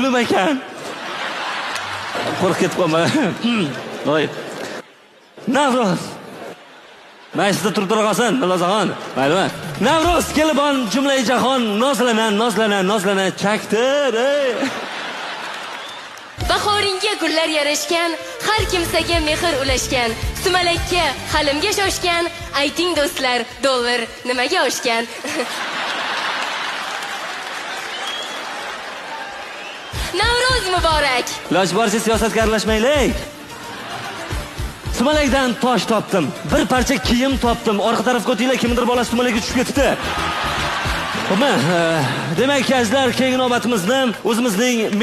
kunim ekan. Qo'rqib ketib qolma. Voy. Navro'z. Maysa turib qolsin, Milozaxon. Maylimi? Navro'z kelibon jumlai jahon nozlana chaktir. Bahoringga gullar yarashgan, har kimsaga mehr ulashgan, sumalakka, halimga shoshgan, ayting do'stlar, dollar nimaga oshgan? Navro'z muborak. Iloji boricha siyosatga aralashmaylik. Sumalakdan tosh topdim. Bir parcha kiyim topdim. Orqa tarafga o'tinglar, kimdir bolasi sumalakka tushib ketibdi. Xo'pmi? Demak, azizlar, keyingi navbatimizni o'zimizning